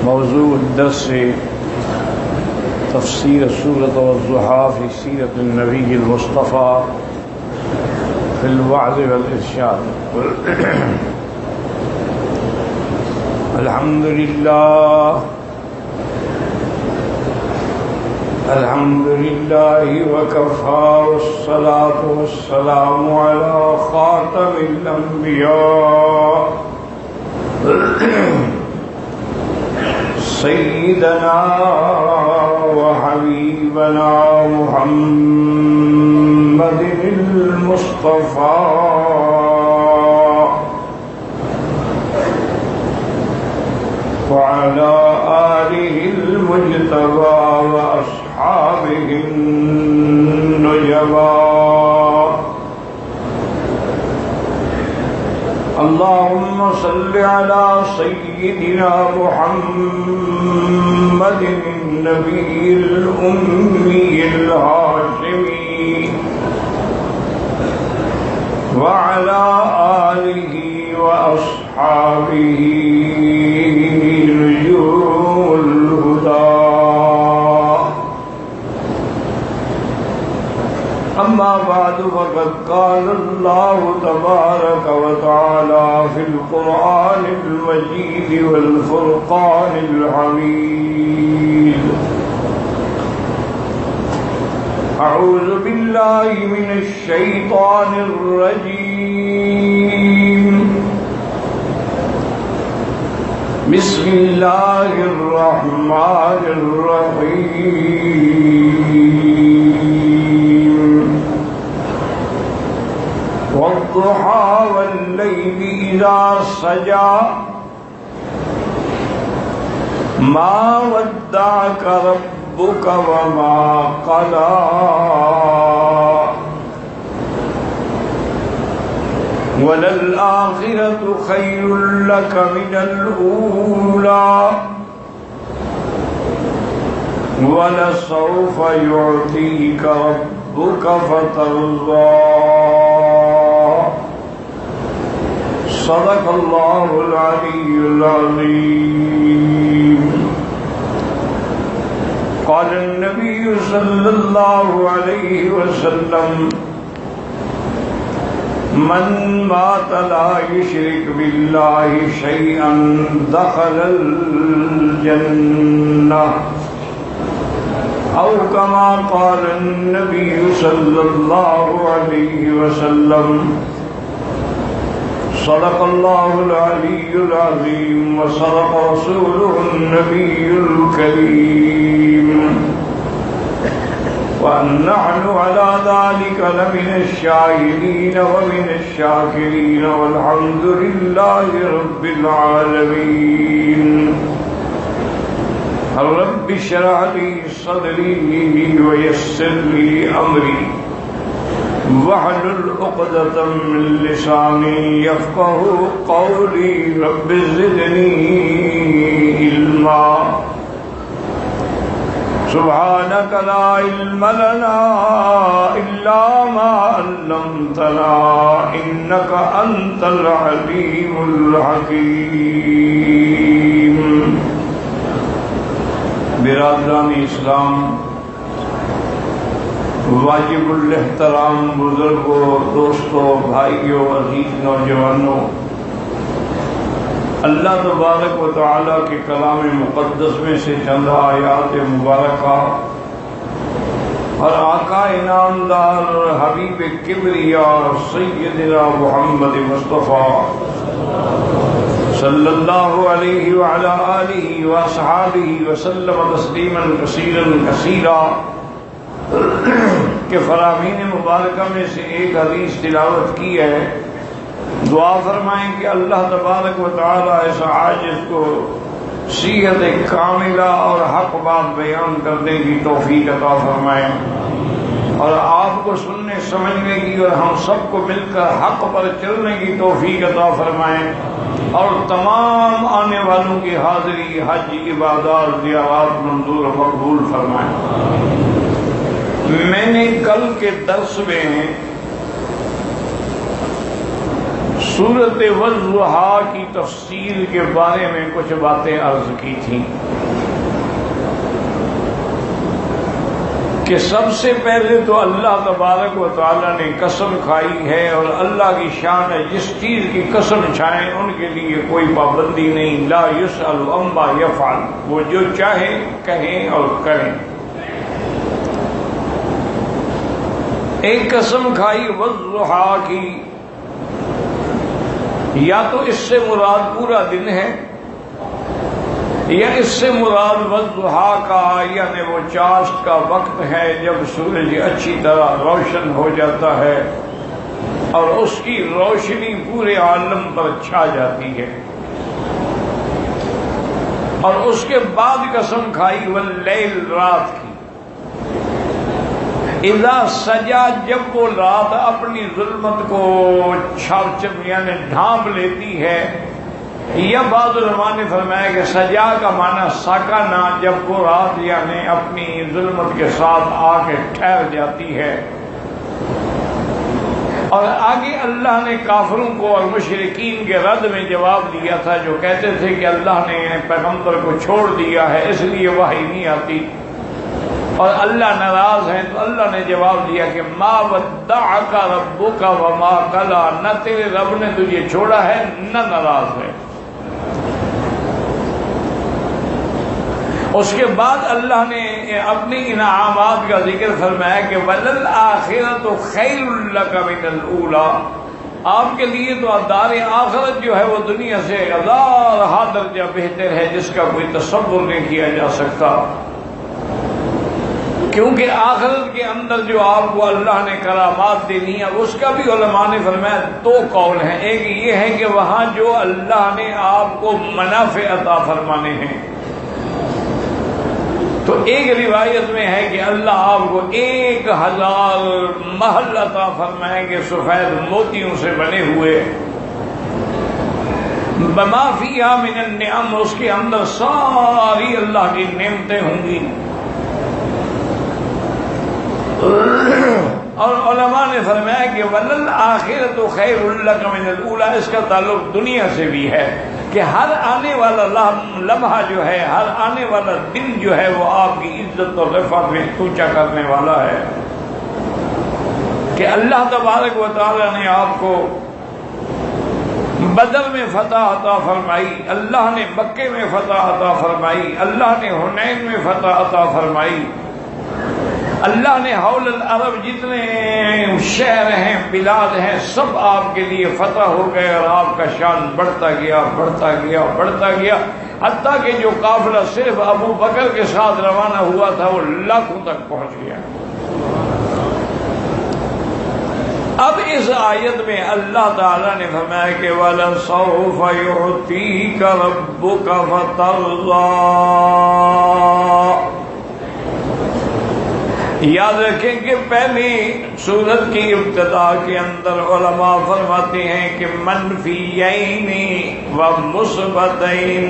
موضوع الدرس تفسير سورة والضحى في سيرة النبي المصطفى في الوعظ والإرشاد. الحمد لله وكفى والصلاة والسلام على خاتم الأنبياء سيدنا وحبيبنا محمد المصطفى وعلى آله المجتبى وأصحابه النجبى. اللهم صل على سيدنا محمد النبي الأمي الهاشمي وعلى آله وأصحابه نجوم الهدى. أما بعد فقد قال الله تبارك وتعالى في القرآن المجيد والفرقان الحميد: أعوذ بالله من الشيطان الرجيم. بسم الله الرحمن الرحيم. والضحى والليل إذا سجى ما ودعك ربك وما قلى وللآخرة خير لك من الأولى ولسوف يعطيك ربك فترضى. صدق الله العلي العظيم. قال النبي صلى الله عليه وسلم: من مات لا يشرك بالله شيئا دخل الجنة، أو كما قال النبي صلى الله عليه وسلم. صدق الله العلي العظيم وصدق رسوله النبي الكريم، ونحن على ذلك لمن الشاهدين ومن الشاكرين، والحمد لله رب العالمين. رب اشرح لي صدري ويسر لي أمري واحلل عقدة من لساني يفقهوا قولي. رب زدني علما. سبحانك لا علم لنا إلا ما علمتنا إنك أنت العليم الحكيم. برادران اسلام، واجب الاحترام بزرگوں، دوستوں، بھائیوں، عزیز نوجوانوں، اللہ تبارک و تعالیٰ کے کلام مقدس میں سے چند آیات مبارکہ اور آقا انعامدار حبیب کبریا سیدنا محمد مصطفیٰ صلی اللہ علیہ وعلی آلہ وصحابہ وسلم تسلیما کثیرا کثیرا کہ فرامین مبارکہ میں سے ایک حدیث تلاوت کی ہے. دعا فرمائیں کہ اللہ تبارک و تعالی اس عاجز کو صیغت کاملہ اور حق بات بیان کرنے کی توفیق عطا فرمائیں، اور آپ کو سننے سمجھنے کی اور ہم سب کو مل کر حق پر چلنے کی توفیق عطا فرمائیں، اور تمام آنے والوں کی حاضری، حج، عبادات، زیارات منظور و مقبول فرمائیں. میں نے کل کے درس میں سورۃ والضحیٰ کی تفسیر کے بارے میں کچھ باتیں عرض کی تھیں کہ سب سے پہلے تو اللہ تبارک و تعالیٰ نے قسم کھائی ہے، اور اللہ کی شان ہے جس چیز کی قسم کھائیں ان کے لیے کوئی پابندی نہیں، لا یسأل عما یفعل، وہ جو چاہے کہیں اور کریں۔ ایک قسم کھائی والضحیٰ کی، یا تو اس سے مراد پورا دن ہے، یا اس سے مراد والضحیٰ کا یعنی وہ چاشت کا وقت ہے جب سورج اچھی طرح روشن ہو جاتا ہے اور اس کی روشنی پورے عالم پر چھا جاتی ہے۔ اور اس کے بعد قسم کھائی واللیل، رات کی، اذا سجا، جب وہ رات اپنی ظلمت کو یعنی ڈھانپ لیتی ہے، یا بعض علماء نے فرمایا کہ سجا کا معنی ساکانہ، جب وہ رات یعنی اپنی ظلمت کے ساتھ آ کے ٹھہر جاتی ہے۔ اور آگے اللہ نے کافروں کو اور مشرکین کے رد میں جواب دیا تھا جو کہتے تھے کہ اللہ نے پیغمبر کو چھوڑ دیا ہے اس لیے وحی نہیں آتی اور اللہ ناراض ہیں، تو اللہ نے جواب دیا کہ ما ودعک ربک وما قلی، نہ تیرے رب نے تجھے چھوڑا ہے نہ ناراض ہے۔ اس کے بعد اللہ نے اپنی انعامات کا ذکر فرمایا کہ وَلَلْآخِرَةُ خَيْرٌ لَكَ مِنَ الْأُولَىٰ، آپ کے لیے تو دار آخرت جو ہے وہ دنیا سے 1000 درجہ بہتر ہے جس کا کوئی تصور نہیں کیا جا سکتا، کیونکہ آخرت کے اندر جو آپ کو اللہ نے کرامات دینی ہے اس کا بھی علماء نے فرمایا 2 قول ہیں۔ ایک یہ ہے کہ وہاں جو اللہ نے آپ کو منافع عطا فرمانے ہیں، تو ایک روایت میں ہے کہ اللہ آپ کو 1000 محل عطا فرمائیں گے سفید موتیوں سے بنے ہوئے، بما فیہا من النعم، اس کے اندر ساری اللہ کی نعمتیں ہوں گی۔ اور علماء نے فرمایا کہ وَلَلْآخِرَةُ خَيْرٌ لَكَ مِنَ الْأُولَىٰ، اس کا تعلق دنیا سے بھی ہے کہ ہر آنے والا لمحہ جو ہے، ہر آنے والا دن جو ہے وہ آپ کی عزت اور رفعت میں اونچا کرنے والا ہے، کہ اللہ تبارک و تعالی نے آپ کو بدر میں فتح عطا فرمائی، اللہ نے مکے میں فتح عطا فرمائی، اللہ نے حنین میں فتح عطا فرمائی، اللہ نے حول العرب جتنے شہر ہیں بلاد ہیں سب آپ کے لیے فتح ہو گئے، اور آپ کا شان بڑھتا گیا بڑھتا گیا بڑھتا گیا، حتیٰ کہ جو قافلہ صرف ابو بکر کے ساتھ روانہ ہوا تھا وہ لاکھوں تک پہنچ گیا۔ اب اس آیت میں اللہ تعالیٰ نے فرمایا کہ وَلَسَوْفَ يُعْطِيكَ رَبُّكَ فَتَرْضَىٰ، یاد رکھیں کہ پہلی سورت کی ابتدا کے اندر علماء فرماتے ہیں کہ منفیین و مثبتین،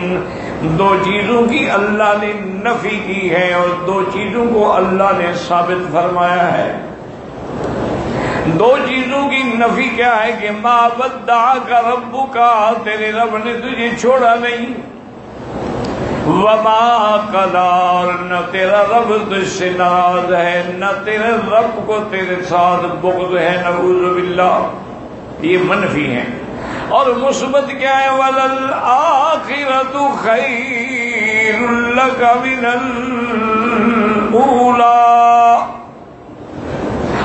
2 چیزوں کی اللہ نے نفی کی ہے اور 2 چیزوں کو اللہ نے ثابت فرمایا ہے۔ 2 چیزوں کی نفی کیا ہے کہ ما ودعک ربک، تیرے رب نے تجھے چھوڑا نہیں، وما قدار، نہ تیرا رب تجھ سے ناراض ہے، نہ تیرے رب کو تیرے ساتھ بغض ہے، نعوذ باللہ، یہ منفی ہیں۔ اور مثبت کیا ہے وَلَلْآخِرَةُ خَيْرٌ لَكَ مِنَ الْأُولَىٰ،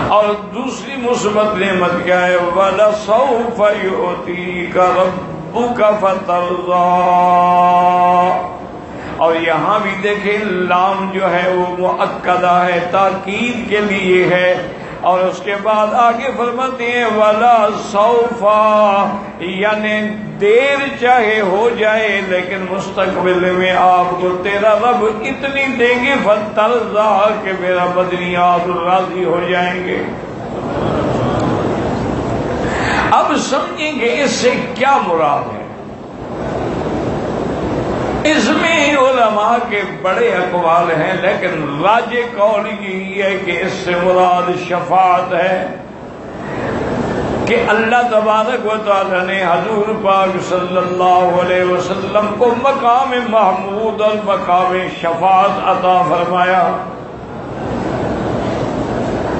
اور دوسری مثبت نعمت کیا ہے وَلَسَوْفَ يُعْطِيكَ رَبُّكَ فَتَرْضَىٰ، اور یہاں بھی دیکھیں لام جو ہے وہ مؤکدہ ہے، تاکید کے لیے ہے، اور اس کے بعد آگے فرماتے ہیں وَلَا سَوْفَ، یعنی دیر چاہے ہو جائے لیکن مستقبل میں آپ کو تیرا رب اتنی دیں گے فَتَرْضَىٰ، کہ میرا بدنی آپ راضی ہو جائیں گے۔ اب سمجھیں گے اس سے کیا مراد ہے۔ اس میں علماء کے بڑے اقوال ہیں، لیکن راجح قول یہی ہے کہ اس سے مراد شفاعت ہے۔ کہ اللہ تبارک و تعالی نے حضور پاک صلی اللہ علیہ وسلم کو مقام محمود اور مقام شفاعت عطا فرمایا.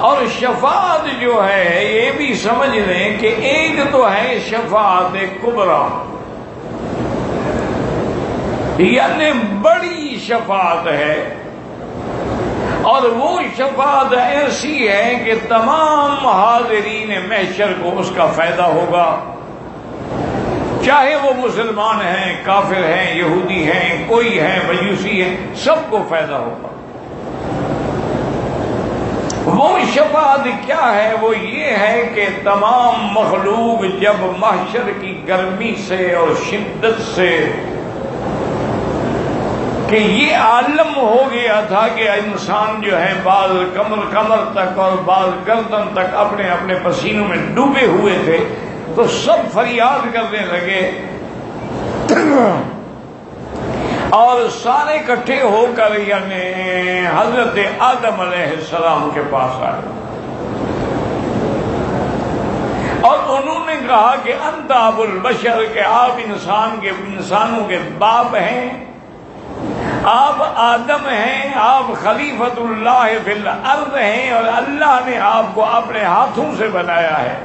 اور شفاعت جو ہے یہ بھی سمجھ لیں کہ ایک تو ہے شفاعت کبریٰ، یعنی بڑی شفاعت ہے، اور وہ شفاعت ایسی ہے کہ تمام حاضرین محشر کو اس کا فائدہ ہوگا، چاہے وہ مسلمان ہیں، کافر ہیں، یہودی ہیں، کوئی ہے مجوسی ہے، سب کو فائدہ ہوگا. وہ شفاعت کیا ہے؟ وہ یہ ہے کہ تمام مخلوق جب محشر کی گرمی سے اور شدت سے کہ یہ عالم ہو گیا تھا کہ انسان جو ہے بعض کمر تک اور بعض گردن تک اپنے اپنے پسینوں میں ڈوبے ہوئے تھے، تو سب فریاد کرنے لگے اور سارے اکٹھے ہو کر یعنی حضرت آدم علیہ السلام کے پاس آئے اور انہوں نے کہا کہ انت ابو البشر، کہ آپ انسانوں کے باپ ہیں، آپ آدم ہیں، آپ خلیفۃ اللہ فی الارض ہیں، اور اللہ نے آپ کو اپنے ہاتھوں سے بنایا ہے،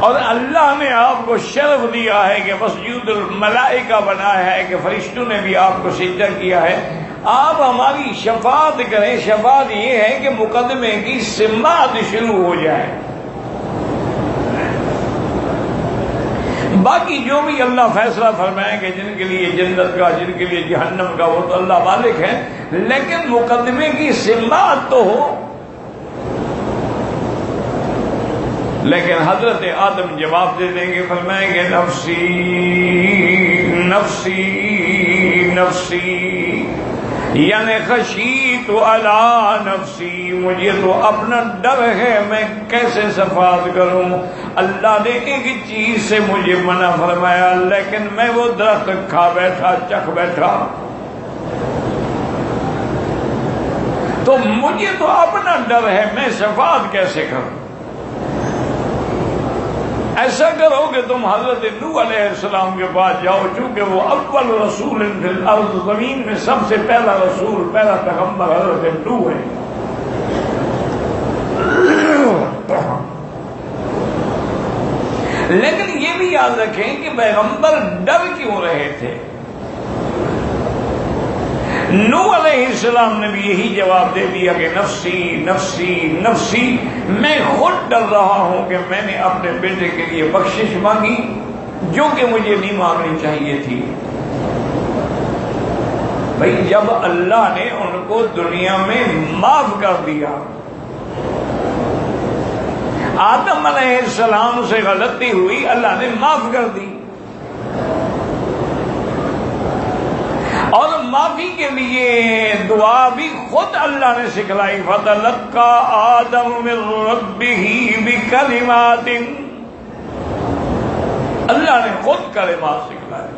اور اللہ نے آپ کو شرف دیا ہے کہ مسجود الملائکہ بنایا ہے، کہ فرشتوں نے بھی آپ کو سجدہ کیا ہے. آپ ہماری شفاعت کریں. شفاعت یہ ہے کہ مقدمے کی سماعت شروع ہو جائے. باقی جو بھی اللہ فیصلہ فرمائیں کہ جن کے لیے جنت کا، جن کے لیے جہنم کا، وہ تو اللہ مالک ہے، لیکن مقدمے کی سماعت تو ہو. لیکن حضرت آدم جواب دے دیں گے، فرمائیں گے نفسی نفسی نفسی، یعنی خشیت علی نفسی، مجھے تو اپنا ڈر ہے، میں کیسے شفاعت کروں. اللہ نے ایک چیز سے مجھے منع فرمایا، لیکن میں وہ درخت کھا بیٹھا، چکھ بیٹھا، تو مجھے تو اپنا ڈر ہے، میں شفاعت کیسے کروں. ایسا کرو کہ تم حضرت نوح علیہ السلام کے پاس جاؤ، چونکہ وہ اول رسول فی الارض، زمین میں سب سے پہلا رسول، پہلا پیغمبر حضرت نوح ہے. لیکن یہ بھی یاد رکھیں کہ پیغمبر ڈر کیوں رہے تھے. نوح علیہ السلام نے بھی یہی جواب دے دیا کہ نفسی نفسی نفسی، میں خود ڈر رہا ہوں کہ میں نے اپنے بیٹے کے لیے بخشش مانگی جو کہ مجھے نہیں مانگنی چاہیے تھی. بھئی جب اللہ نے ان کو دنیا میں معاف کر دیا، آدم علیہ السلام سے غلطی ہوئی، اللہ نے معاف کر دی، اور معافی کے لیے دعا بھی خود اللہ نے سکھلائی. فَتَلَقَّى آدَمُ مِن رَبِّهِ بِكَلِمَاتٍ، اللہ نے خود کلمات سکھلائے.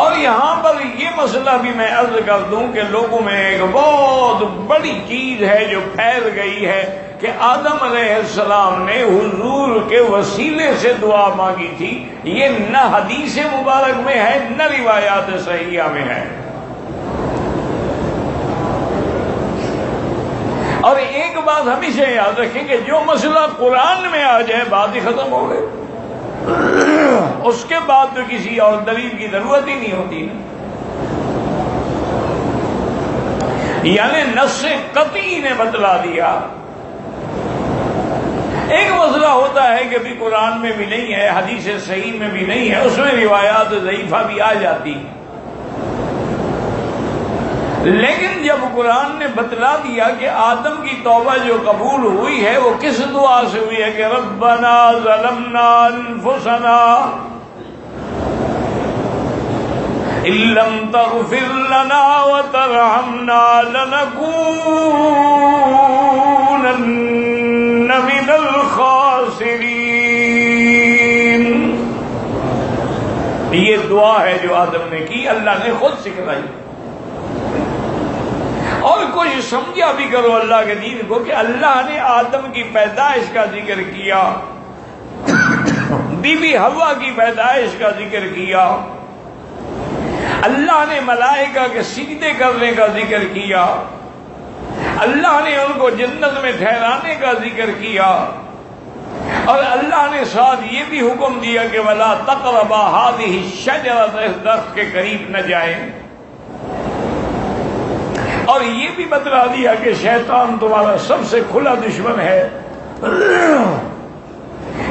اور یہاں پر یہ مسئلہ بھی میں عرض کر دوں کہ لوگوں میں ایک بہت بڑی چیز ہے جو پھیل گئی ہے کہ آدم علیہ السلام نے حضور کے وسیلے سے دعا مانگی تھی. یہ نہ حدیث مبارک میں ہے، نہ روایات صحیحہ میں ہے. اور ایک بات ہمیشہ یاد رکھیں کہ جو مسئلہ قرآن میں آ جائے بات ہی ختم ہو گئی، اس کے بعد تو کسی اور دلیل کی ضرورت ہی نہیں ہوتی. یعنی نص قطعی نے بتلا دیا. ایک مسئلہ ہوتا ہے کہ بھی قرآن میں بھی نہیں ہے، حدیث صحیح میں بھی نہیں ہے، اس میں روایات ضعیفہ بھی آ جاتی، لیکن جب قرآن نے بتلا دیا کہ آدم کی توبہ جو قبول ہوئی ہے وہ کس دعا سے ہوئی ہے کہ ربنا ظلمنا انفسنا ان لم تغفر لنا وترحمنا لنكونن من الخاسرین. یہ دعا ہے جو آدم نے کی، اللہ نے خود سکھلائی. اور کچھ سمجھا بھی کرو اللہ کے دین کو کہ اللہ نے آدم کی پیدائش کا ذکر کیا، بی بی حوا کی پیدائش کا ذکر کیا، اللہ نے ملائکہ کے سجدے کرنے کا ذکر کیا، اللہ نے ان کو جنت میں ٹھہرانے کا ذکر کیا، اور اللہ نے ساتھ یہ بھی حکم دیا کہ وَلَا تَقْرَبَا هَٰذِهِ الشَّجَرَةَ، اس درخت کے قریب نہ جائیں، اور یہ بھی بتلا دیا کہ شیطان تمہارا سب سے کھلا دشمن ہے۔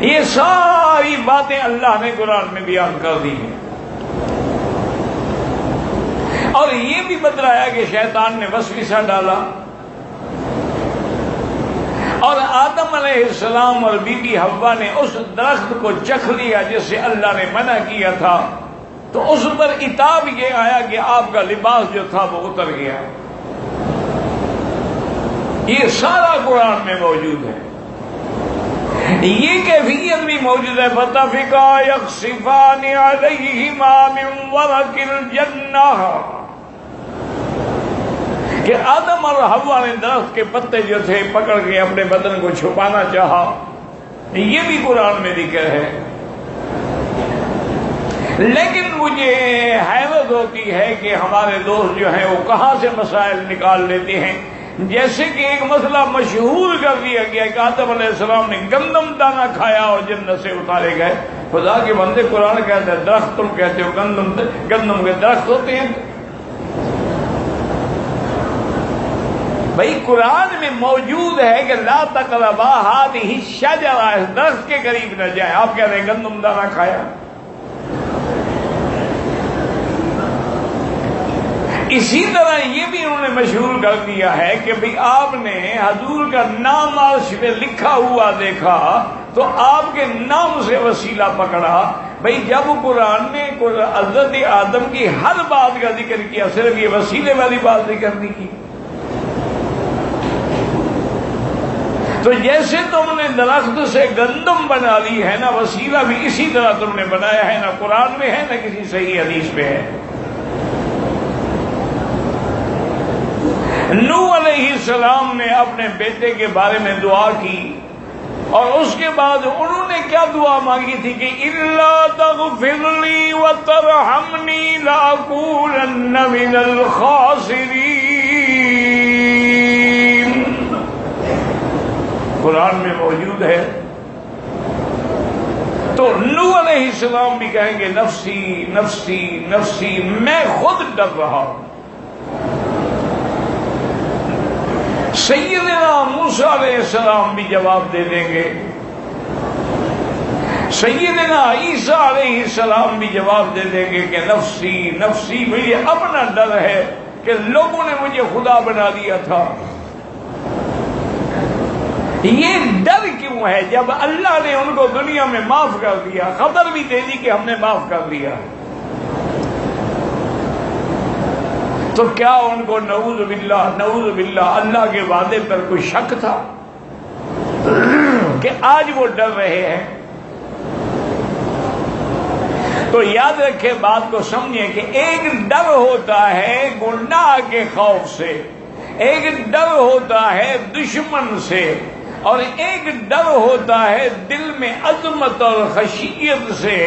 یہ ساری باتیں اللہ نے قرآن میں بیان کر دی ہیں، اور یہ بھی بتلایا کہ شیطان نے وسوسہ ڈالا، اور آدم علیہ السلام اور بی بی حوا نے اس درخت کو چکھ لیا جس سے اللہ نے منع کیا تھا، تو اس پر عتاب یہ آیا کہ آپ کا لباس جو تھا وہ اتر گیا۔ یہ سارا قرآن میں موجود ہے، یہ کیفیت بھی موجود ہے۔ فَطَفِقَا يَخْصِفَانِ عَلَيْهِمَا مِنْ وَرَقِ الْجَنَّةِ، کہ آدم اور حوا نے درخت کے پتے جو تھے پکڑ کے اپنے بدن کو چھپانا چاہا، یہ بھی قرآن میں ذکر ہے۔ لیکن مجھے حیرت ہوتی ہے کہ ہمارے دوست جو ہیں وہ کہاں سے مسائل نکال لیتے ہیں، جیسے کہ ایک مسئلہ مشہور کر دیا گیا کہ آدم علیہ السلام نے گندم دانہ کھایا اور جنت سے اتارے گئے۔ خدا کے بندے، قرآن کہتے ہیں درخت، تم کہتے ہو گندم کے درخت ہوتے ہیں۔ بھائی قرآن میں موجود ہے کہ لا تقربا هذه الشجرہ، اس درخت کے قریب نہ جائیں، آپ کہہ رہے ہیں گندم دانہ کھایا۔ اسی طرح یہ بھی انہوں نے مشہور کر دیا ہے کہ بھئی آپ نے حضور کا نام عرش پہ لکھا ہوا دیکھا تو آپ کے نام سے وسیلہ پکڑا۔ بھئی جب قرآن نے حضرت آدم کی ہر بات کا ذکر کیا، صرف یہ وسیلے والی بات ذکر نہیں کی۔ تو جیسے تم نے درخت سے گندم بنا لی ہے نا، وسیلہ بھی اسی طرح تم نے بنایا ہے، نہ قرآن میں ہے نہ کسی صحیح حدیث میں ہے۔ نوح علیہ السلام نے اپنے بیٹے کے بارے میں دعا کی، اور اس کے بعد انہوں نے کیا دعا مانگی تھی کہ اِلَّا تَغْفِرْ لِي وَتَرْحَمْنِي لَأَكُونَنَّ مِنَ الْخَاسِرِينَ۔ قرآن میں موجود ہے۔ تو نوح علیہ السلام بھی کہیں گے نفسی نفسی نفسی، میں خود ڈر رہا ہوں۔ سیدنا موسیٰ علیہ السلام بھی جواب دے دیں گے، سیدنا عیسیٰ علیہ السلام بھی جواب دے دیں گے کہ نفسی نفسی، مجھے اپنا ڈر ہے کہ لوگوں نے مجھے خدا بنا دیا تھا۔ یہ ڈر کیوں ہے جب اللہ نے ان کو دنیا میں معاف کر دیا، خبر بھی دے دی کہ ہم نے معاف کر دیا؟ تو کیا ان کو نعوذ باللہ اللہ کے وعدے پر کوئی شک تھا کہ آج وہ ڈر رہے ہیں؟ تو یاد رکھے، بات کو سمجھیں کہ ایک ڈر ہوتا ہے گناہ کے خوف سے، ایک ڈر ہوتا ہے دشمن سے، اور ایک ڈر ہوتا ہے دل میں عظمت اور خشیت سے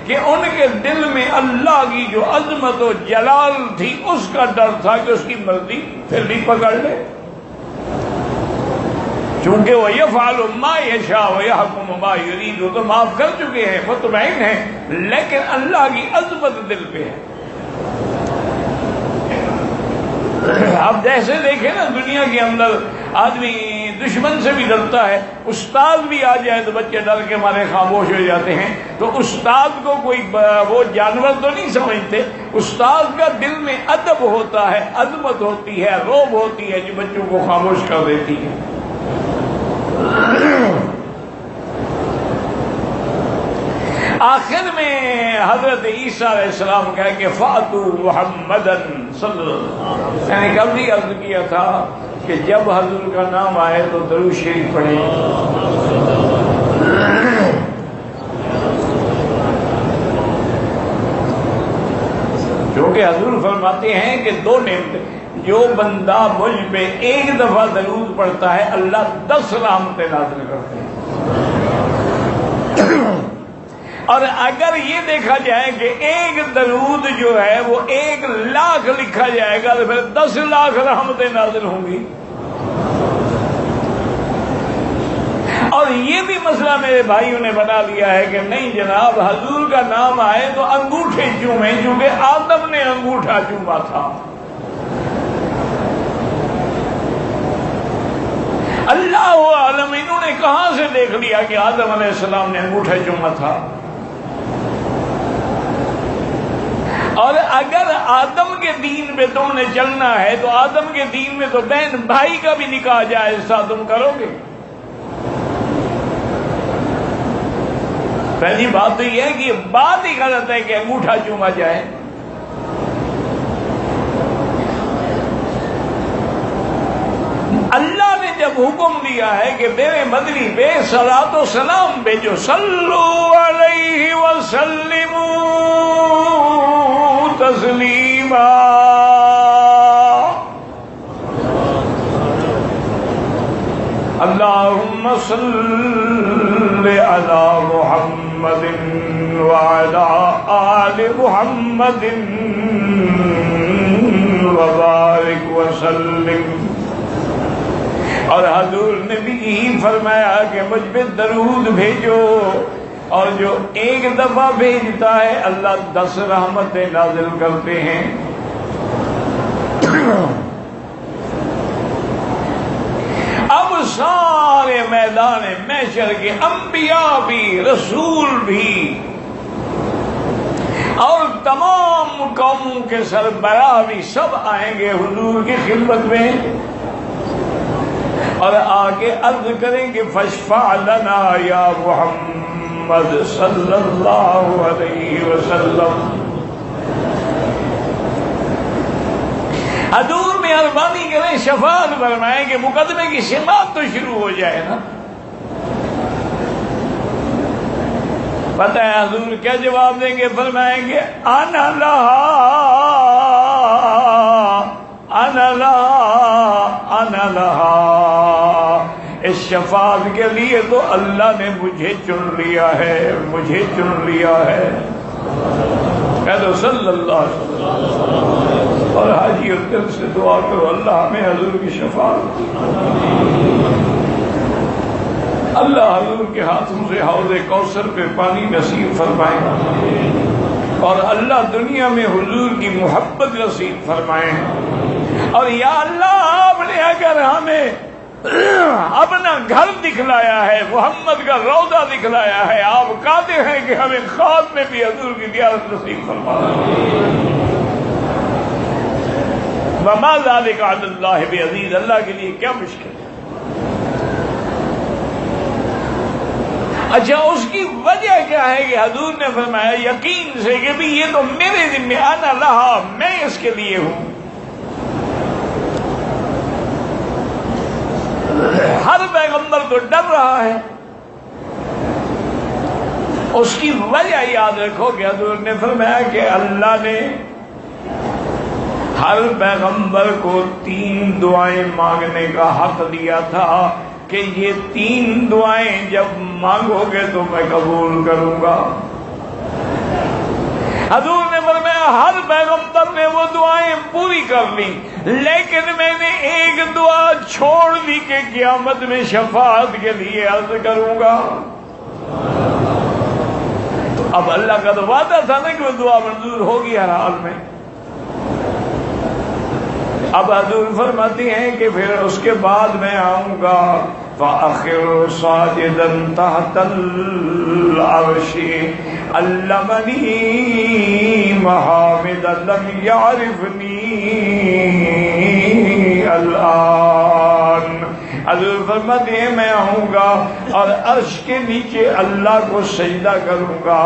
کہ ان کے دل میں اللہ کی جو عظمت و جلال تھی اس کا ڈر تھا کہ اس کی مرضی پھر بھی پکڑ لے، چونکہ وہ یفعل ما یشاء ویحکم ما یرید، وہ تو معاف کر چکے ہیں، مطمئن ہیں، لیکن اللہ کی عظمت دل پہ ہے۔ اب جیسے دیکھیں نا دنیا کے اندر آدمی دشمن سے بھی ڈرتا ہے، استاد بھی آ جائے تو بچے ڈر کے مارے خاموش ہو جاتے ہیں۔ تو استاد کو کوئی وہ جانور تو نہیں سمجھتے، استاد کا دل میں ادب ہوتا ہے، عظمت ہوتی ہے، رعب ہوتی ہے جو بچوں کو خاموش کر دیتی ہے۔ آخر میں حضرت عیسیٰ علیہ السلام کہہ کہ فَأْتُوا مُحَمَّدًا صلی اللہ علیہ وسلم، یعنی کب بھی عرض کیا تھا کہ جب حضور کا نام آئے تو درود شریف پڑھیں۔ کیونکہ حضور فرماتے ہیں کہ دو نعمتیں، جو بندہ مجھ پہ ایک دفعہ درود پڑھتا ہے اللہ 10 رحمتیں نازل کرتے ہیں. اور اگر یہ دیکھا جائے کہ ایک درود جو ہے وہ 1,00,000 لکھا جائے گا تو پھر 10,00,000 رحمتیں نازل ہوں گی. اور یہ بھی مسئلہ میرے بھائیوں نے بنا لیا ہے کہ نہیں جناب حضور کا نام آئے تو انگوٹھے چومیں، چونکہ آدم نے انگوٹھا چوما تھا. اللہ عالم انہوں نے کہاں سے دیکھ لیا کہ آدم علیہ السلام نے انگوٹھا چوما تھا؟ اور اگر آدم کے دین پہ تم نے چلنا ہے تو آدم کے دین میں تو بہن بھائی کا بھی نکاح جائز تھا، تم کرو گے؟ پہلی بات تو یہ ہے کہ بات ہی غلط ہے کہ انگوٹھا چوما جائے. اللہ نے جب حکم دیا ہے کہ میرے مدنی پہ صلاۃ و سلام بھیجو، صلو علیہ وسلموا تسلیما، اللہم صل علی محمد وعلی آل محمد وبارک وسلم. اور حضور نے بھی یہی فرمایا کہ مجھ پہ درود بھیجو، اور جو ایک دفعہ بھیجتا ہے اللہ 10 رحمتیں نازل کرتے ہیں. اب سارے میدان محشر کے انبیاء بھی، رسول بھی، اور تمام قوموں کے سربراہ بھی سب آئیں گے حضور کی خدمت میں اور آگے عرض کریں گے فاشفع لنا یا محمد صلی اللہ علیہ وسلم. حضور مہربانی کریں شفاعت فرمائیں کہ مقدمے کی سماعت تو شروع ہو جائے نا. پتہ ہے حضور کیا جواب دیں گے؟ فرمائیں گے انا لہا انا لہا انا لہا. اس شفاعت کے لیے تو اللہ نے مجھے چن لیا ہے، مجھے چن لیا ہے. کہہ دو صلی اللہ علیہ وسلم. اور حاجی اور دل سے دعا کرو اللہ ہمیں حضور کی شفاعت، اللہ حضور کے ہاتھوں سے حوض کوثر پہ پانی نصیب فرمائے، اور اللہ دنیا میں حضور کی محبت نصیب فرمائے. اور یا اللہ آپ نے اگر ہمیں اپنا گھر دکھلایا ہے، محمد کا روضہ دکھلایا ہے، آپ قادر ہیں کہ ہمیں خواب میں بھی حضور کی زیارت نصیب فرمائے. وما ذلک علی اللہ بعزیز، اللہ کے لیے کیا مشکل ہے. اچھا اس کی وجہ کیا ہے کہ حضور نے فرمایا یقین سے کہ بھی یہ تو میرے ذمہ، انا لہا، میں اس کے لیے ہوں. ہر پیغمبر تو ڈر رہا ہے. اس کی وجہ یاد رکھو کہ حضور نے فرمایا کہ اللہ نے ہر پیغمبر کو 3 دعائیں مانگنے کا حق دیا تھا کہ یہ 3 دعائیں جب مانگو گے تو میں قبول کروں گا. حضور نے فرمایا ہر پیغمبر نے وہ دعائیں پوری کر لی، لیکن میں نے ایک دعا چھوڑ دی کہ قیامت میں شفاعت کے لیے عرض کروں گا. تو اب اللہ کا تو وعدہ تھا نا کہ وہ دعا منظور ہوگی ہر حال میں. اب حضور فرماتی ہیں کہ پھر اس کے بعد میں آؤں گا فَأَخِرُ سَاجِدًا تَحْتَ الْعَرْشِ عَلَّمَنِي مَحَامِدَ لَمْ يَعْرِفْنِي الْآنَ. حضور فرماتے ہیں میں آؤں گا اور عرش کے نیچے اللہ کو سجدہ کروں گا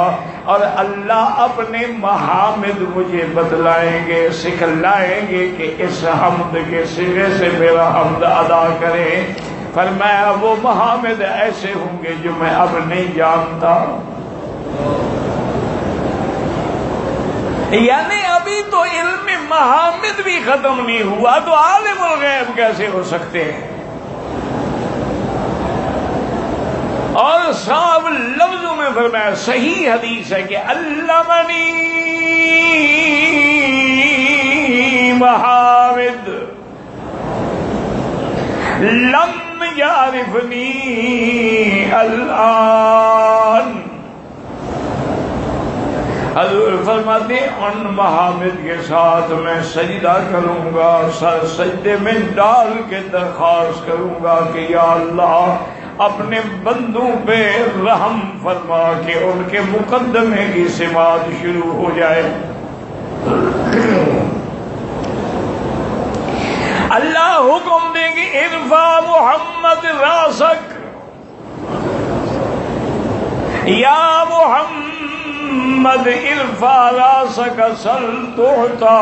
اور اللہ اپنے محامد مجھے بتلائیں گے، سکھلائیں گے کہ اس حمد کے صیغے سے میرا حمد ادا کریں. فرمایا وہ محامد ایسے ہوں گے جو میں اب نہیں جانتا. یعنی ابھی تو علم محامد بھی ختم نہیں ہوا تو عالم الغیب کیسے ہو سکتے ہیں؟ اور صاحب لفظوں میں فرمایا، صحیح حدیث ہے کہ علمنی محامد لم یعرفنی الآن۔ حضور فرماتے ان محامد کے ساتھ میں سجدہ کروں گا، سر سجدے میں ڈال کے درخواست کروں گا کہ یا اللہ اپنے بندوں پہ رحم فرما کہ ان کے مقدمے کی سماعت شروع ہو جائے۔ اللہ حکم دیں گے ارفع محمد راسک، یا محمد ارفع راسک سل تعطا،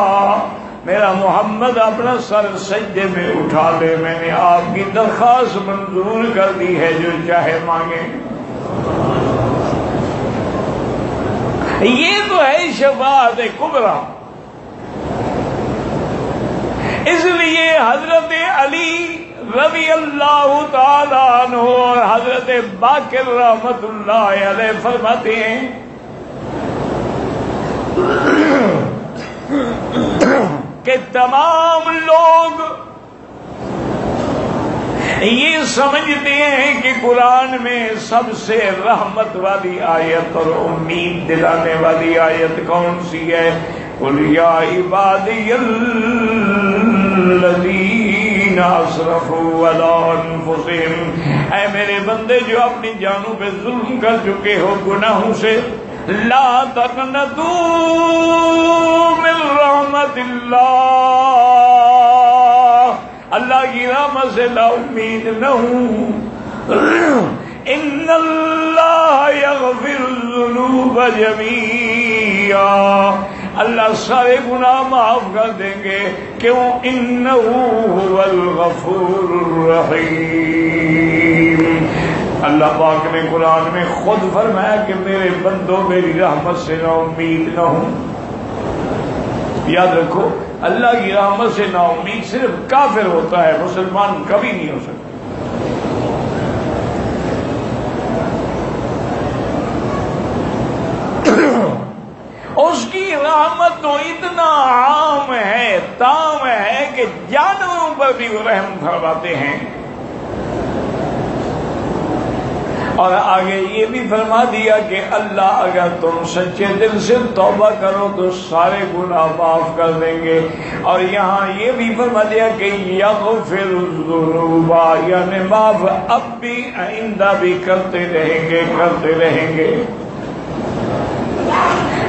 میرا محمد اپنا سر سجدے میں اٹھا لے، میں نے آپ کی درخواست منظور کر دی ہے، جو چاہے مانگے۔ یہ تو ہے شفاعت کبریٰ۔ اس لیے حضرت علی رضی اللہ تعالیٰ عنہ اور حضرت باقر رحمت اللہ علیہ فرماتے ہیں کہ تمام لوگ یہ سمجھتے ہیں کہ قرآن میں سب سے رحمت والی آیت اور امید دلانے والی آیت کون سی ہے؟ قُلْ يَا عِبَادِيَ الَّذِينَ أَسْرَفُوا عَلَىٰ أَنفُسِهِمْ، اے میرے بندے جو اپنی جانوں پہ ظلم کر چکے ہو گناہوں سے، لا تقنطوا من رحمت اللہ، اللہ کی رحمت سے لا امید نہ ہوں، ان اللہ یغفر الذنوب جمیعا، اللہ سارے گناہ معاف کر دیں گے، کیوں؟ انہ هو الغفور الرحیم۔ اللہ پاک نے قرآن میں خود فرمایا کہ میرے بندوں میری رحمت سے نا امید نہ ہوں۔ یاد رکھو اللہ کی رحمت سے نا امید صرف کافر ہوتا ہے، مسلمان کبھی نہیں ہو سکتا۔ اس کی رحمت تو اتنا عام ہے، تام ہے کہ جانوروں پر بھی وہ رحم فرماتے ہیں۔ اور آگے یہ بھی فرما دیا کہ اللہ اگر تم سچے دل سے توبہ کرو تو سارے گناہ معاف کر دیں گے۔ اور یہاں یہ بھی فرما دیا کہ یغفر الذنوب، یعنی معاف اب بھی آئندہ بھی کرتے رہیں گے۔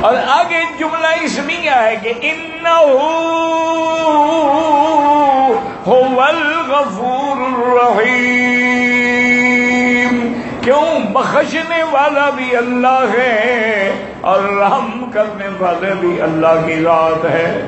اور آگے جملہ اسمیہ ہے کہ انہ هو الغفور الرحیم، کیوں؟ بخشنے والا بھی اللہ ہے اور رحم کرنے والے بھی اللہ کی ذات ہے۔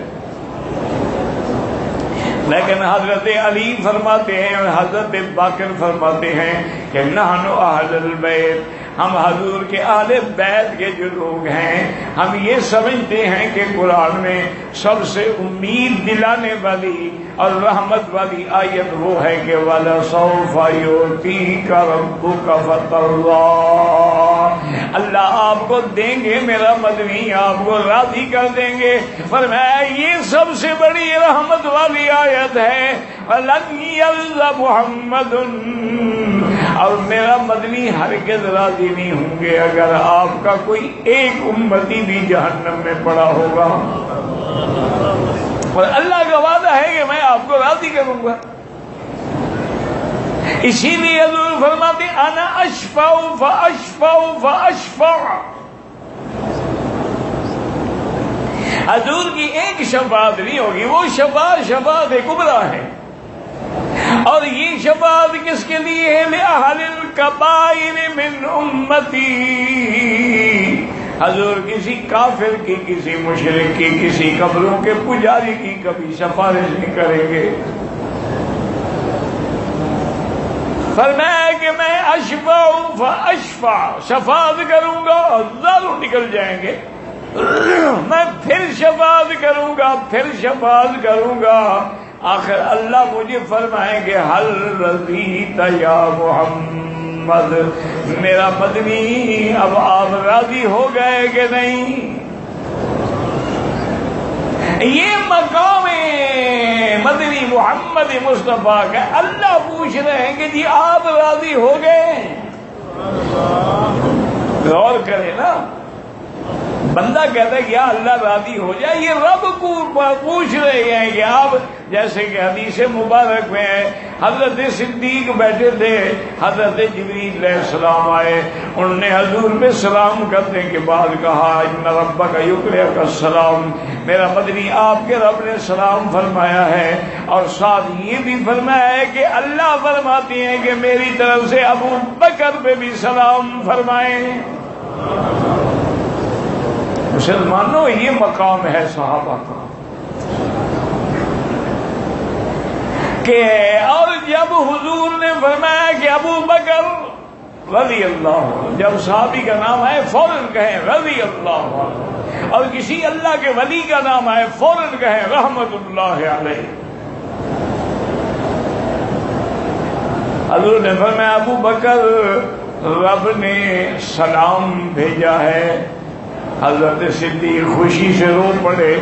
لیکن حضرت علی فرماتے ہیں اور حضرت باقر فرماتے ہیں کہ نحن اہل البیت، ہم حضور کے اہل بیت کے جو لوگ ہیں، ہم یہ سمجھتے ہیں کہ قرآن میں سب سے امید دلانے والی اور رحمت والی آیت وہ ہے کہ وَلَسَوْفَ يُعْطِيكَ رَبُّكَ فَتَرْضَىٰ، اللہ آپ کو دیں گے، میرا مدنی آپ کو راضی کر دیں گے۔ فرمایا یہ سب سے بڑی رحمت والی آیت ہے، وَلَنْ يَرْضَ مُحَمَّدٌ، اور میرا مدنی ہرگز راضی نہیں ہوں گے اگر آپ کا کوئی ایک امتی بھی جہنم میں پڑا ہوگا، اور اللہ کا وعدہ ہے کہ میں آپ کو راضی کروں گا۔ اسی لیے حضور فرماتے انا اشفع فاشفع فاشفع، حضور کی ایک شفاعت نہیں ہوگی، وہ شفاعت کبریٰ ہے۔ اور یہ شفاعت کس کے لیے ہے؟ لِأَهْلِ الْكَبَائِرِ مِنْ أُمَّتِي، حضور کسی کافر کی، کسی مشرک کی، کسی قبروں کے پجاری کی کبھی سفارش نہیں کریں گے۔ فرمایا کہ میں اشفع فاشفع، شفاعت کروں گا اور ضرور نکل جائیں گے۔ میں پھر شفاعت کروں گا، پھر شفاعت کروں گا۔ آخر اللہ مجھے فرمائیں گے حل رضیت یا محمد، میرا مدنی اب آپ راضی ہو گئے کہ نہیں؟ یہ مقام مدنی محمد مصطفیٰ کا اللہ پوچھ رہے ہیں کہ جی آپ راضی ہو گئے؟ غور کرے نا، بندہ کہتا ہے کہ یا اللہ راضی ہو جائے، یہ رب کو پوچھ رہے ہیں کہ آپ، جیسے کہ حدیث مبارک میں ہے حضرت صدیق بیٹھے تھے، حضرت جبریل علیہ السلام آئے، انہوں نے حضور پہ سلام کرنے کے بعد کہا ان ربک یقرئک السلام، میرا مدنی آپ کے رب نے سلام فرمایا ہے، اور ساتھ یہ بھی فرمایا ہے کہ اللہ فرماتے ہیں کہ میری طرف سے ابو بکر پہ بھی سلام فرمائیں۔ مسلمانوں یہ مقام ہے صحابہ کا کہ، اور جب حضور نے فرمایا کہ ابو بکر رضی اللہ عنہ، جب صحابی کا نام آئے فوراً کہیں رضی اللہ عنہ، اور کسی اللہ کے ولی کا نام آئے فوراً کہیں رحمت اللہ علیہ۔ حضور نے فرمایا ابو بکر رب نے سلام بھیجا ہے۔ حضرت صدیق خوشی سے رو پڑے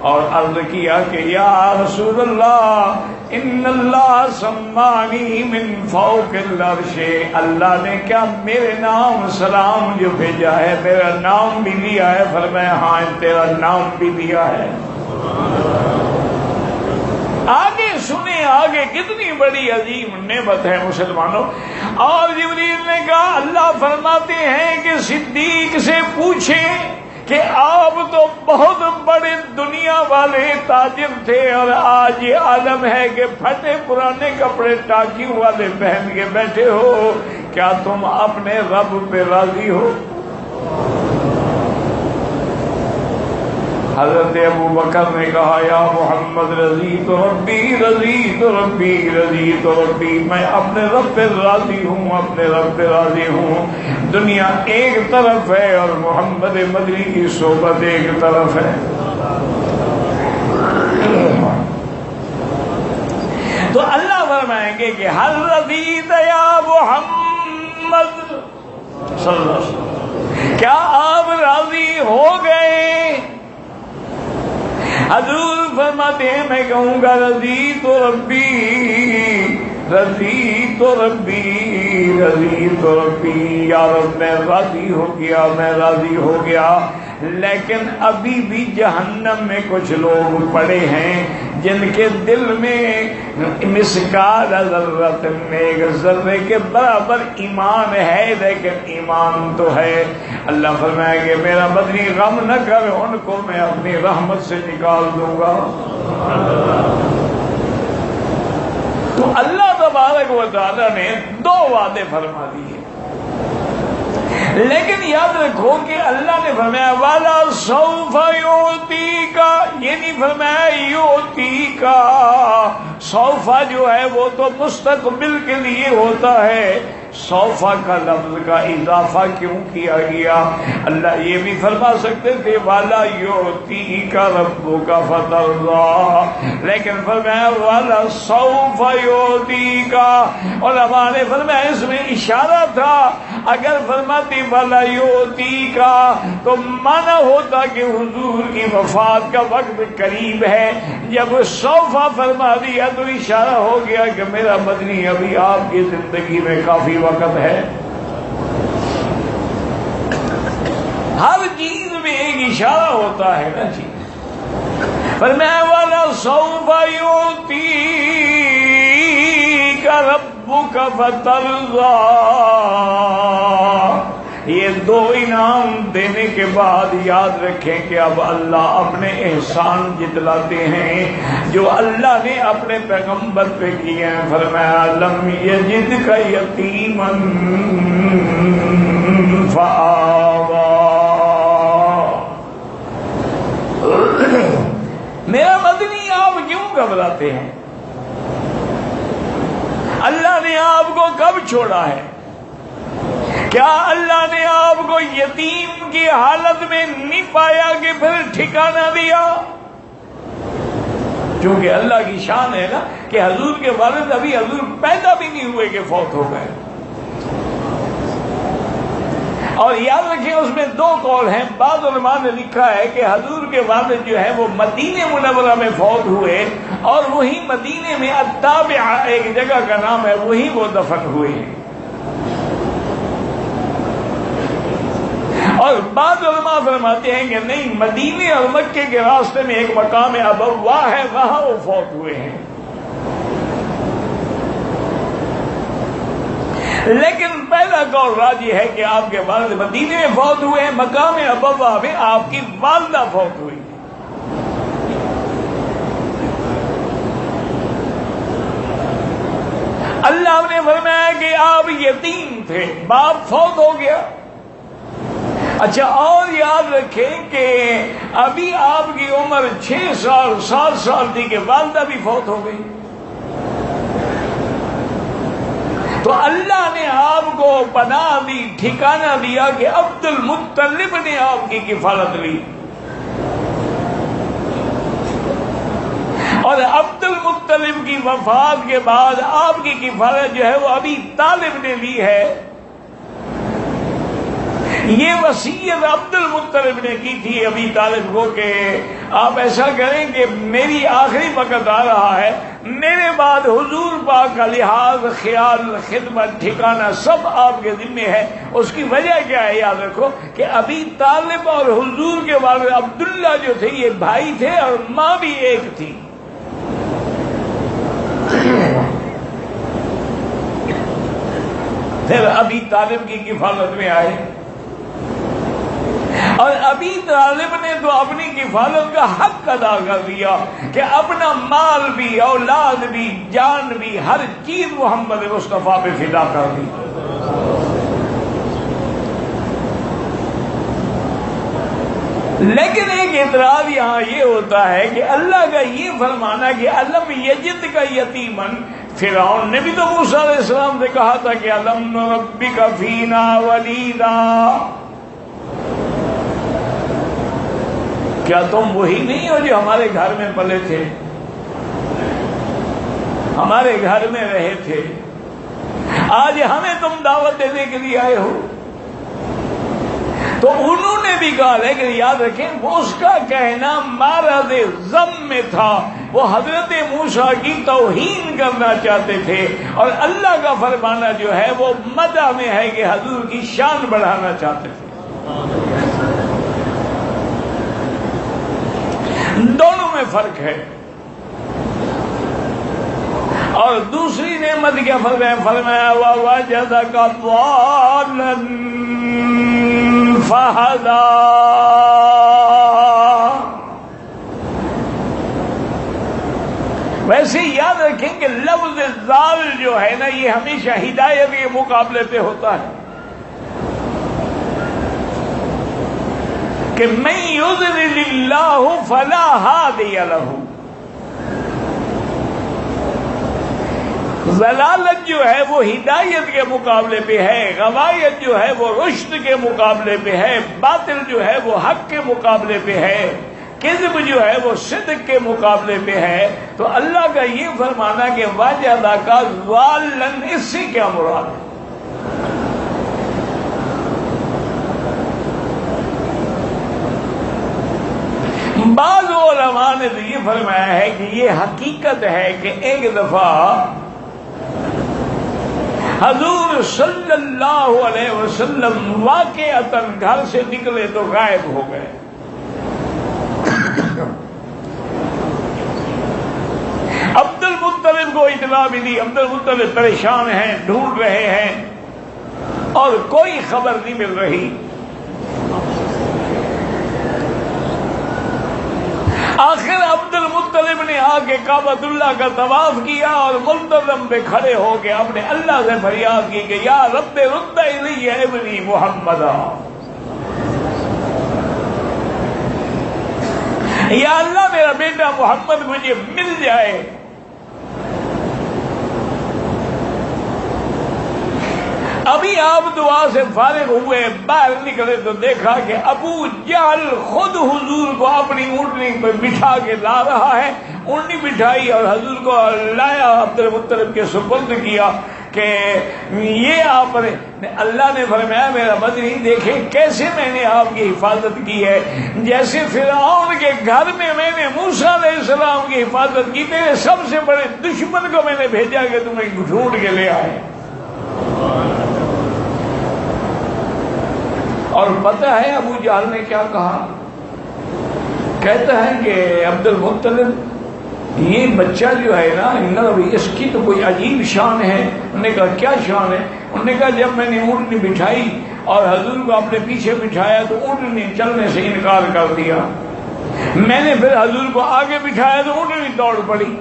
اور عرض کیا کہ یا رسول اللہ ان اللہ سمانی من فوق العرش، اللہ نے کیا میرے نام سلام جو بھیجا ہے میرا نام بھی لیا ہے؟ فرمایا ہاں تیرا نام بھی لیا ہے۔ آگے سنیں، آگے کتنی بڑی عظیم نعمت ہے مسلمانوں۔ اور جبریل نے کہا اللہ فرماتے ہیں کہ صدیق سے پوچھیں کہ آپ تو بہت بڑے دنیا والے تاجر تھے، اور آج یہ عالم ہے کہ پھٹے پرانے کپڑے ٹاکیوں والے پہن کے بیٹھے ہو، کیا تم اپنے رب پہ راضی ہو؟ حضرت ابو بکر نے کہا یا محمد رضیت ربی رضیت ربی رضیت ربی، میں اپنے رب پہ راضی ہوں، اپنے رب پہ راضی ہوں۔ دنیا ایک طرف ہے اور محمد مدنی کی صحبت ایک طرف ہے۔ تو اللہ فرمائیں گے کہ حل رضیت یا محمد صلی اللہ علیہ وسلم، کیا آپ راضی ہو گئے؟ حضور فرماتے ہیں میں کہوں گا رضیت ربی رضیت ربی رضیت ربی، یا رب میں راضی ہو گیا، میں راضی ہو گیا، لیکن ابھی بھی جہنم میں کچھ لوگ پڑے ہیں جن کے دل میں مثقال ذرۃ، ایک ذرے کے برابر ایمان ہے، لیکن ایمان تو ہے۔ اللہ فرمائے کہ میرا مدنی غم نہ کر، ان کو میں اپنی رحمت سے نکال دوں گا۔ تو اللہ تبارک و تعالی نے دو وعدے فرما دیے، لیکن یاد رکھو کہ اللہ نے فرمایا والا سوف یعطیک، یہ نہیں فرمایا یعطیک۔ سوفا جو ہے وہ تو مستقبل کے لیے ہوتا ہے، سوفا کا لفظ کا اضافہ کیوں کیا گیا؟ اللہ یہ بھی فرما سکتے تھے والا یعطیک ربک فترضی، لیکن فرمایا والا سوف یعطیک، اور ہمارے فرمایا اس میں اشارہ تھا، اگر فرماتی والا یعطیک تو مانا ہوتا کہ حضور کی وفات کا وقت قریب ہے، جب سوفا فرما دیا تو اشارہ ہو گیا کہ میرا مدنی ابھی آپ کی زندگی میں کافی وقت ہے۔ ہر چیز میں ایک اشارہ ہوتا ہے نا جی۔ فرمایا والا سوف یعطیک ربک فترضی، یہ دو انعام دینے کے بعد یاد رکھیں کہ اب اللہ اپنے احسان جتلاتے ہیں جو اللہ نے اپنے پیغمبر پہ کیے ہیں۔ فرمایا لم یجدک یتیما فآوی، میرا مدنی آپ کیوں گھبراتے ہیں؟ اللہ نے آپ کو کب چھوڑا ہے؟ کیا اللہ نے آپ کو یتیم کی حالت میں نہیں پایا کہ پھر ٹھکانہ دیا؟ چونکہ اللہ کی شان ہے نا کہ حضور کے والد ابھی حضور پیدا بھی نہیں ہوئے کہ فوت ہو گئے. اور یاد رکھیں اس میں دو قول ہیں. بعض علماء نے لکھا ہے کہ حضور کے والد جو ہے وہ مدینہ منورہ میں فوت ہوئے اور وہی مدینے میں التابعہ ایک جگہ کا نام ہے وہی وہ دفن ہوئے ہیں. اور بعض علماء فرماتے ہیں کہ نہیں، مدینے اور مکے کے راستے میں ایک مقام ابوا ہے، وہاں وہ فوت ہوئے ہیں. لیکن پہلا قول راجی ہے کہ آپ کے والد مدینے میں فوت ہوئے ہیں، مقام ابوا میں آپ کی والدہ فوت ہوئی. اللہ نے فرمایا کہ آپ یتیم تھے، باپ فوت ہو گیا. اچھا، اور یاد رکھیں کہ ابھی آپ کی عمر 6 سال 7 سال تھی کہ والدہ بھی فوت ہو گئی. تو اللہ نے آپ کو پناہ دی، ٹھکانہ دیا کہ عبد المطلب نے آپ کی کفالت لی. اور عبد المطلب کی وفات کے بعد آپ کی کفالت جو ہے وہ ابی طالب نے لی ہے. یہ وصیت عبد المطلب نے کی تھی ابی طالب کو کہ آپ ایسا کریں کہ میری آخری وقت آ رہا ہے، میرے بعد حضور پاک کا لحاظ، خیال، خدمت، ٹھکانہ سب آپ کے ذمہ ہے. اس کی وجہ کیا ہے؟ یاد رکھو کہ ابی طالب اور حضور کے والد عبداللہ جو تھے یہ بھائی تھے اور ماں بھی ایک تھی. پھر ابی طالب کی کفالت میں آئے اور ابی طالب نے تو اپنی کفالت کا حق ادا کر دیا کہ اپنا مال بھی، اولاد بھی، جان بھی، ہر چیز محمد مصطفیٰ پہ فدا کر دی. لیکن ایک اعتراض یہاں یہ ہوتا ہے کہ اللہ کا یہ فرمانا کہ الم یجد کا یتیمن، فرعون نے بھی تو موسیٰ علیہ السلام سے کہا تھا کہ الم نربک فینا ولیدا، کیا تم وہی نہیں ہو جو ہمارے گھر میں پلے تھے، ہمارے گھر میں رہے تھے، آج ہمیں تم دعوت دینے کے لیے آئے ہو؟ تو انہوں نے بھی کہا، لیکن یاد رکھیں وہ اس کا کہنا مارد ذم میں تھا، وہ حضرت موسیٰ کی توہین کرنا چاہتے تھے، اور اللہ کا فرمانا جو ہے وہ مدح میں ہے کہ حضور کی شان بڑھانا چاہتے تھے. دونوں میں فرق ہے. اور دوسری نعمت کیا فرمایا وَوَجَدَكَ ضَالًّا فَهَدَىٰ. ویسے یاد رکھیں کہ لفظ ضال جو ہے نا یہ ہمیشہ ہدایت کے مقابلے پہ ہوتا ہے کہ مَن يُضْلِلِ اللَّهُ فَلَا هَادِيَ لَهُ. ضلالت جو ہے وہ ہدایت کے مقابلے پہ ہے، غوایت جو ہے وہ رشد کے مقابلے پہ ہے، باطل جو ہے وہ حق کے مقابلے پہ ہے، کذب جو ہے وہ صدق کے مقابلے پہ ہے. تو اللہ کا یہ فرمانا کہ وَجَدَكَ ضَالًّا، اس سے کیا مراد ہے؟ بعض علماء نے تو یہ فرمایا ہے کہ یہ حقیقت ہے کہ ایک دفعہ حضور صلی اللہ علیہ وسلم واقعتاً گھر سے نکلے تو غائب ہو گئے. عبد المطلب کو اطلاع ملی، عبد المطلب پریشان ہیں، ڈھونڈ رہے ہیں اور کوئی خبر نہیں مل رہی. آخر عبد المطلب نے آ کے کعبۃ اللہ کا طواف کیا اور ملتزم پہ کھڑے ہو کے اپنے اللہ سے فریاد کی کہ یا رب رد الی ابنی محمدا، یا اللہ میرا بیٹا محمد مجھے مل جائے. ابھی آپ دعا سے فارغ ہوئے باہر نکلے تو دیکھا کہ ابو جہل خود حضور کو اپنی اونٹنی پہ بٹھا کے لا رہا ہے. اونٹنی بٹھائی اور حضور کو لایا، عبد المطلب کے سپرد کیا کہ یہ آپ نے. اللہ نے فرمایا میرا مدنی دیکھیں کیسے میں نے آپ کی حفاظت کی ہے، جیسے فرعون کے گھر میں نے موسیٰ علیہ السلام کی حفاظت کی. میرے سب سے بڑے دشمن کو میں نے بھیجا کہ تمہیں ڈھونڈ کے لے آئے. اور پتہ ہے ابو جہل نے کیا کہا؟ کہتا ہے کہ عبد المطلب یہ بچہ جو ہے نا اس کی تو کوئی عجیب شان ہے. انہوں نے کہا کیا شان ہے؟ انہوں نے کہا جب میں نے اونٹنی بٹھائی اور حضور کو اپنے پیچھے بٹھایا تو اونٹنی چلنے سے انکار کر دیا. میں نے پھر حضور کو آگے بٹھایا تو اونٹنی دوڑ پڑی.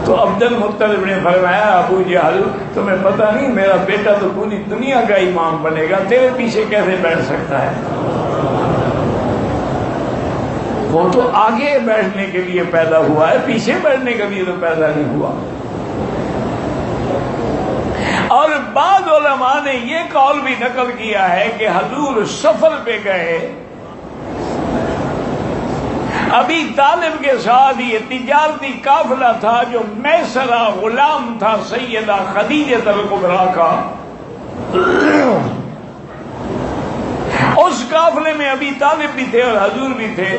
تو عبد المطلب نے فرمایا ابو جہل تمہیں پتہ نہیں میرا بیٹا تو پوری دنیا کا امام بنے گا، تیرے پیچھے کیسے بیٹھ سکتا ہے؟ وہ تو آگے بیٹھنے کے لیے پیدا ہوا ہے، پیچھے بیٹھنے کے لیے تو پیدا نہیں ہوا. اور بعض علماء نے یہ قول بھی نقل کیا ہے کہ حضور سفر پہ گئے، ابھی طالب کے ساتھ یہ تجارتی قافلہ تھا جو میسرہ غلام تھا سیدہ خدیجہ الکبریٰ کا. اس قافلے میں ابھی طالب بھی تھے اور حضور بھی تھے.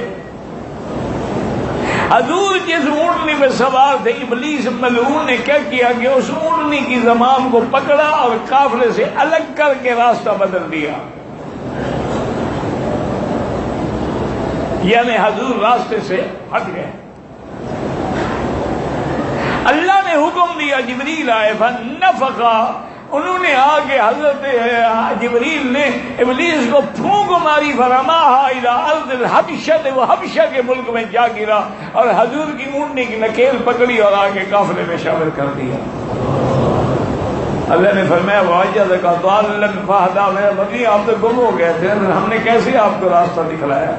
حضور جس اونٹنی میں سوار تھے ابلیس ملعون نے کیا کیا کہ اس اونٹنی کی زمام کو پکڑا اور قافلے سے الگ کر کے راستہ بدل دیا. یعنی حضور راستے سے ہٹ گئے. اللہ نے حکم دیا جبریل آئے فنفخا، انہوں نے آگے حضرت جبریل نے ابلیس کو پھونک ماری فرماہا الی ارض الحبشہ، وہ حبشہ کے ملک میں جا گرا اور حضور کی اونٹنی کی نکیل پکڑی اور آگے قافلے میں شامل کر دیا. اللہ نے فرمایا وَوَجَدَكَ ضَالًّا فَهَدَىٰ، میرا مدنی آپ تو گم ہو گئے تھے، ہم نے کیسے آپ کو راستہ دکھلایا؟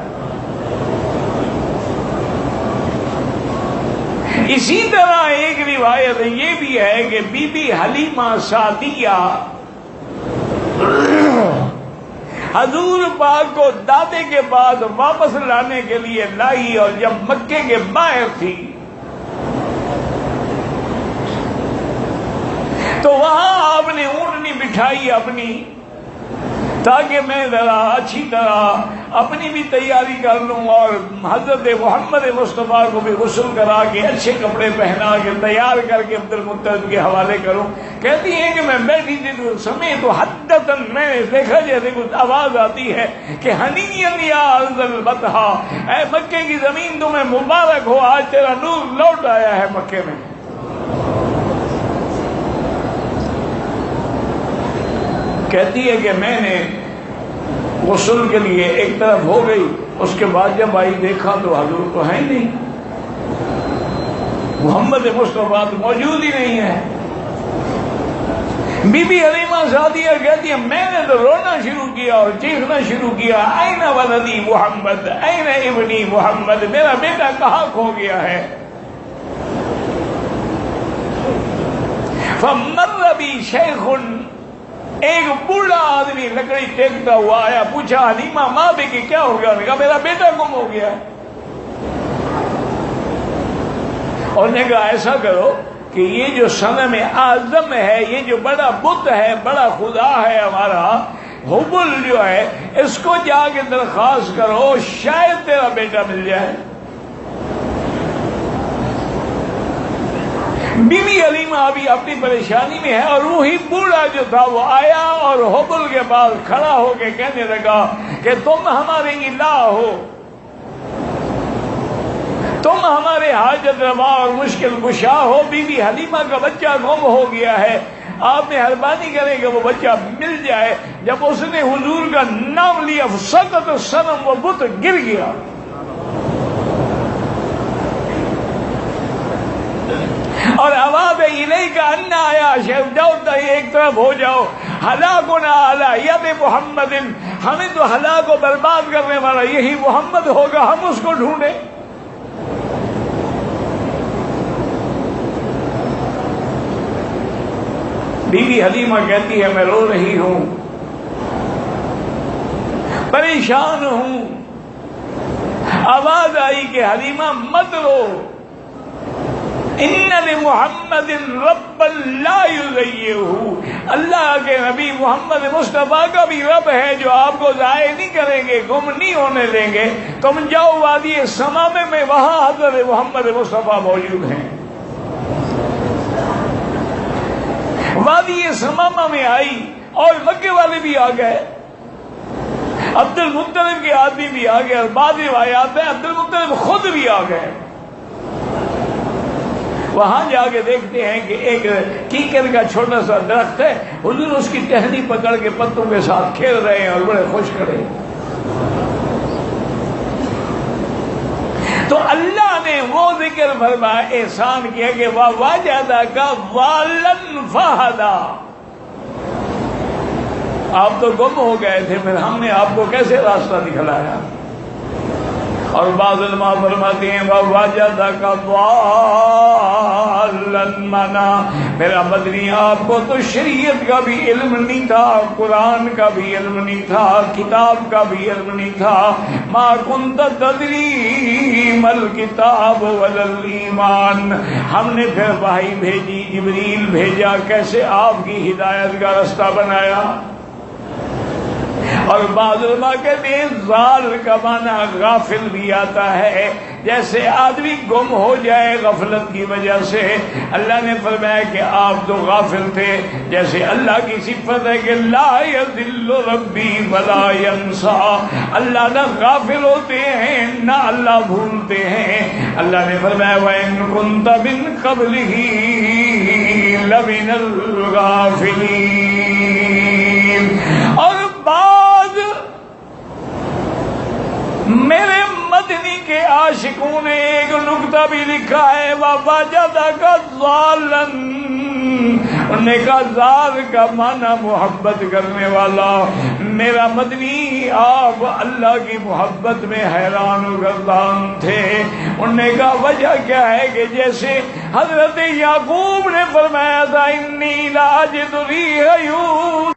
اسی طرح ایک روایت یہ بھی ہے کہ بی بی حلیمہ سعدیہ حضور پاک کو دادے کے بعد واپس لانے کے لیے لائی، اور جب مکے کے باہر تھی تو وہاں آپ نے اونٹنی بٹھائی اپنی، تاکہ میں ذرا اچھی طرح اپنی بھی تیاری کر لوں اور حضرت محمد مصطفیٰ کو بھی غسل کرا کے اچھے کپڑے پہنا کے تیار کر کے عبد المطلب کے حوالے کروں. کہتی ہیں کہ میں بیٹھی تھی تو سمیت حدتاً میں نے دیکھا جیسے کچھ آواز آتی ہے کہ ہنیئن یا ارض البطحا، اے مکے کی زمین تمہیں مبارک ہو، آج تیرا نور لوٹ آیا ہے مکے میں. کہتی ہے کہ میں نے غسل کے لیے ایک طرف ہو گئی، اس کے بعد جب آئی دیکھا تو حضور تو ہے ہی نہیں، محمد مصطفیٰ تو موجود ہی نہیں ہے. بی بی حلیمہ سعدیہ کہتی ہے میں نے تو رونا شروع کیا اور چیخنا شروع کیا، این ولدی محمد، این ابنی محمد، میرا بیٹا کہاں کھو گیا ہے. فمر بی شیخ، ایک بوڑھا آدمی لکڑی ٹیکتا ہوا آیا، پوچھا حلیمہ ماں بے کہ کیا ہو گیا؟ نے کہا میرا بیٹا گم ہو گیا. اور نے کہا ایسا کرو کہ یہ جو صنم اعظم ہے، یہ جو بڑا بت ہے، بڑا خدا ہے ہمارا حبل جو ہے، اس کو جا کے درخواست کرو شاید تیرا بیٹا مل جائے. بی بی حلیمہ ابھی اپنی پریشانی میں ہے اور وہی بوڑھا جو تھا وہ آیا اور حبل کے پاس کھڑا ہو کے کہنے لگا کہ تم ہمارے الہ ہو، تم ہمارے حاجت روا اور مشکل کشا ہو. بی بی حلیمہ کا بچہ گم ہو گیا ہے، آپ مہربانی کریں کہ وہ بچہ مل جائے. جب اس نے حضور کا نام لیا سقط الصنم، وہ بت گر گیا. اور آواز الیک ان آیا شیخ جاؤ ایک طرف ہو جاؤ، ہلاکنا علی ید محمد، ہمیں تو ہلاک و برباد کرنے والا یہی محمد ہوگا، ہم اس کو ڈھونڈیں. بیوی حلیمہ کہتی ہے میں رو رہی ہوں، پریشان ہوں۔ آواز آئی کہ حلیمہ مت رو، ان لمحمد ربا لا یضیعہ، اللہ کے نبی محمد مصطفیٰ کا بھی رب ہے جو آپ کو ضائع نہیں کریں گے، گم نہیں ہونے دیں گے۔ تم جاؤ وادی سمامے میں، وہاں حضرت محمد مصطفیٰ موجود ہیں۔ وادی سمامہ میں آئی اور مکے والے بھی آ گئے، عبد المطلب کے آدمی بھی آ گئے، اور بعض روایات میں عبد المطلب خود بھی آ گئے۔ وہاں جا کے دیکھتے ہیں کہ ایک کیکر کا چھوٹا سا درخت ہے، حضور اس کی ٹہنی پکڑ کے پتوں کے ساتھ کھیل رہے ہیں اور بڑے خوش کھڑے۔ تو اللہ نے وہ ذکر فرمایا، احسان کیا کہ وَوَجَدَكَ ضَالًّا فَهَدَىٰ، آپ تو گم ہو گئے تھے، پھر ہم نے آپ کو کیسے راستہ دکھلایا۔ اور بعض علماء فرماتے ہیں وَوَجَدَكَ ضَالًّا مَّنَا، میرا مدنی آپ کو تو شریعت کا بھی علم نہیں تھا، قرآن کا بھی علم نہیں تھا، کتاب کا بھی علم نہیں تھا۔ مَا كُنتَ تَدْرِي مَا الْكِتَابُ وَلَا الْإِيمَانُ، ہم نے پھر وحی بھیجی، جبریل بھیجا، کیسے آپ کی ہدایت کا رستہ بنایا۔ اور بعض علماء کہتے ہیں ضال کا معنی غافل بھی آتا ہے، جیسے آدمی گم ہو جائے غفلت کی وجہ سے۔ اللہ نے فرمایا کہ آپ تو غافل تھے، جیسے اللہ کی صفت ہے کہ لا یضل ربی ولا ینسا، اللہ نہ غافل ہوتے ہیں نہ اللہ بھولتے ہیں۔ اللہ نے فرمایا وَإِن كُنتَ مِن قَبْلِهِ لَمِنَ الْغَافِلِينَ۔ اور بعد میرے مدنی کے عاشقوں نے ایک نکتہ بھی لکھا ہے وَوَجَدَكَ ضَالًّا، انہوں نے کہا ضال کا معنی محبت کرنے والا۔ میرا مدنی آپ اللہ کی محبت میں حیران و گردان تھے۔ انہوں نے کہا وجہ کیا ہے کہ جیسے حضرت یعقوب نے فرمایا تھا انی لاجد ریح یوسف